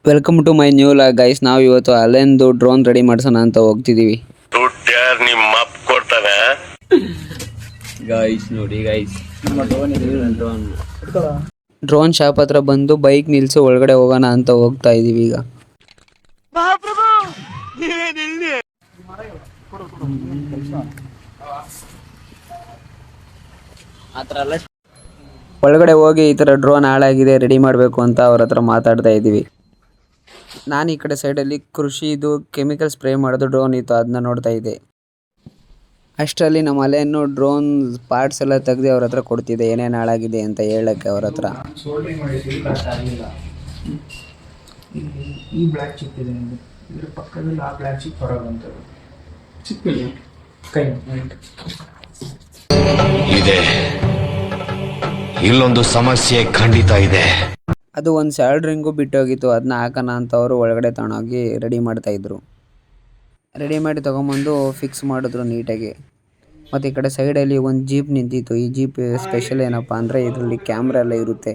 Welcome to my new vlog guys. ನಾವು ಇವತ್ತು ಅಲ್ಲೆಂದು ಡ್ರೋನ್ ರೆಡಿ ಮಾಡ್ಸೋಣ ಅಂತ ಹೋಗ್ತಿದೀವಿ. ಗೈಸ್ ನೋಡಿ ಗೈಸ್, ಡ್ರೋನ್ ಶಾಪ್ ಹತ್ರ ಬಂದು ಬೈಕ್ ನಿಲ್ಸಿ ಒಳಗಡೆ ಹೋಗೋಣ ಅಂತ ಹೋಗ್ತಾ ಇದೀವಿ ಈಗ. ಒಳಗಡೆ ಹೋಗಿ ಈ ತರ ಡ್ರೋನ್ ಹಾಳಾಗಿದೆ, ರೆಡಿ ಮಾಡಬೇಕು ಅಂತ ಅವ್ರ ಹತ್ರ ಮಾತಾಡ್ತಾ ಇದ್ದೀವಿ. ನಾನು ಈ ಕಡೆ ಸೈಡಲ್ಲಿ ಕೃಷಿದು ಕೆಮಿಕಲ್ ಸ್ಪ್ರೇ ಮಾಡೋದು ಡ್ರೋನ್ ಇತ್ತು, ಅದನ್ನ ನೋಡ್ತಾ ಇದ್ದೆ. ಅಷ್ಟರಲ್ಲಿ ನಮ್ಮ ಅಲೆಯನ್ನು ಡ್ರೋನ್ ಪಾರ್ಟ್ಸ್ ಎಲ್ಲ ತೆಗೆದು ಅವ್ರ ಹತ್ರ ಕೊಡ್ತಿದ್ದೆ, ಏನೇನು ಹಾಳಾಗಿದೆ ಅಂತ ಹೇಳಕ್ಕೆ ಅವ್ರ ಹತ್ರ. ಈ ಬ್ಲ್ಯಾಕ್ ಚಿಪ್ ಇದೆ ನೋಡಿ, ಇದ್ರ ಪಕ್ಕದಲ್ಲಿ ಆ ಬ್ಲ್ಯಾಕ್ ಚಿಪ್ ಹೊರಗಂತದ್ದು ಚಿಪ್ಪಿದೆ ಕೈ ಇದೆ. ಇಲ್ಲೊಂದು ಸಮಸ್ಯೆ ಖಂಡಿತ ಇದೆ. ಅದು ಒಂದು ಸ್ಯಾಲ್ಡ್ರಿಂಗು ಬಿಟ್ಟೋಗಿತ್ತು, ಅದನ್ನ ಹಾಕೋಣ ಅಂತ ಅವರು ಒಳಗಡೆ ತಗೊಂಡೋಗಿ ರೆಡಿ ಮಾಡ್ತಾಯಿದ್ರು. ರೆಡಿ ಮಾಡಿ ತೊಗೊಂಬಂದು ಫಿಕ್ಸ್ ಮಾಡಿದ್ರು ನೀಟಾಗಿ. ಮತ್ತು ಈ ಕಡೆ ಸೈಡಲ್ಲಿ ಒಂದು ಜೀಪ್ ನಿಂತಿತ್ತು. ಈ ಜೀಪ್ ಸ್ಪೆಷಲ್ ಏನಪ್ಪ ಅಂದರೆ ಇದರಲ್ಲಿ ಕ್ಯಾಮ್ರಾ ಎಲ್ಲ ಇರುತ್ತೆ.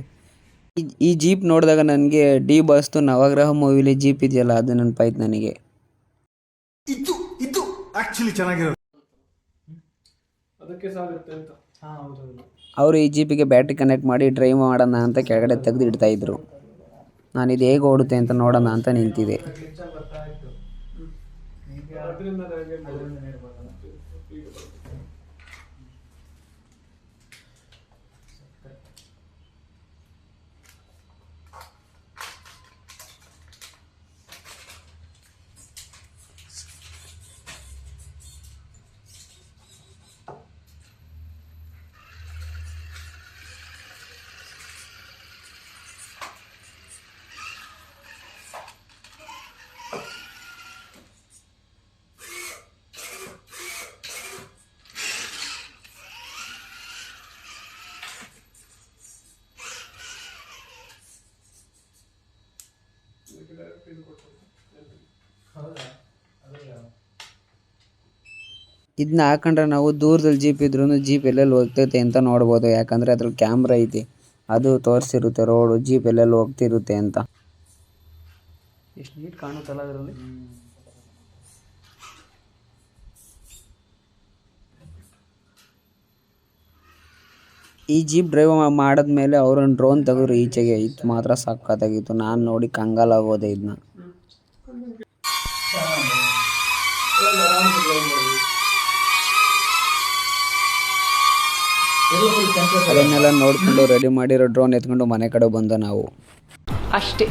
ಈ ಜೀಪ್ ನೋಡಿದಾಗ ನನಗೆ ಡಿ ಬಾಸ್ದು ನವಗ್ರಹ ಮೂವಿಲಿ ಜೀಪ್ ಇದೆಯಲ್ಲ, ಅದು ನೆನಪಾಯ್ತು ನನಗೆ. ಇದು ಆಕ್ಚುಲಿ ಚೆನ್ನಾಗಿರೋದು, ಅದಕ್ಕೆ ಸಾಗುತ್ತೆ ಅಂತ. ಹೌದು. ಅವರು ಈ ಜೀಪಿಗೆ ಬ್ಯಾಟ್ರಿ ಕನೆಕ್ಟ್ ಮಾಡಿ ಡ್ರೈವ್ ಮಾಡೋಣ ಅಂತ ಕೆಳಗಡೆ ತೆಗೆದು ಇಡ್ತಾಯಿದ್ರು. ನಾನು ಇದು ಹೇಗೆ ಓಡುತ್ತೆ ಅಂತ ನೋಡೋಣ ಅಂತ ನಿಂತಿದೆ. ಇದನ್ನ ಹಾಕೊಂಡ್ರೆ ನಾವು ದೂರದಲ್ಲಿ ಜೀಪ್ ಇದ್ರೂ ಜೀಪ್ ಎಲ್ಲೆಲ್ಲಿ ಹೋಗ್ತೈತೆ ಅಂತ ನೋಡ್ಬೋದು. ಯಾಕಂದರೆ ಅದ್ರಲ್ಲಿ ಕ್ಯಾಮ್ರಾ ಐತಿ, ಅದು ತೋರಿಸಿರುತ್ತೆ ರೋಡು, ಜೀಪ್ ಎಲ್ಲೆಲ್ಲಿ ಹೋಗ್ತಿರುತ್ತೆ ಅಂತ. ಎಷ್ಟು ನೀಟ್ ಕಾಣುತ್ತಲ್ಲ ಅದರಲ್ಲಿ. ಈ ಜೀಪ್ ಡ್ರೈವ್ ಮಾಡಿದ್ಮೇಲೆ ಅವ್ರನ್ನ ಡ್ರೋನ್ ತೆಗೆದ್ರು ಈಚೆಗೆ. ಇದು ಮಾತ್ರ ಸಕ್ಕತ್ತಾಗಿತ್ತು, ನಾನು ನೋಡಿ ಕಂಗಾಲಾಗೋದೆ ಇದನ್ನ. ಅದನ್ನೆಲ್ಲ ನೋಡ್ಕೊಂಡು ರೆಡಿ ಮಾಡಿರೋ ಡ್ರೋನ್ ಎತ್ಕೊಂಡು ಮನೆ ಕಡೆ ಬಂದ ನಾವು ಅಷ್ಟೇ.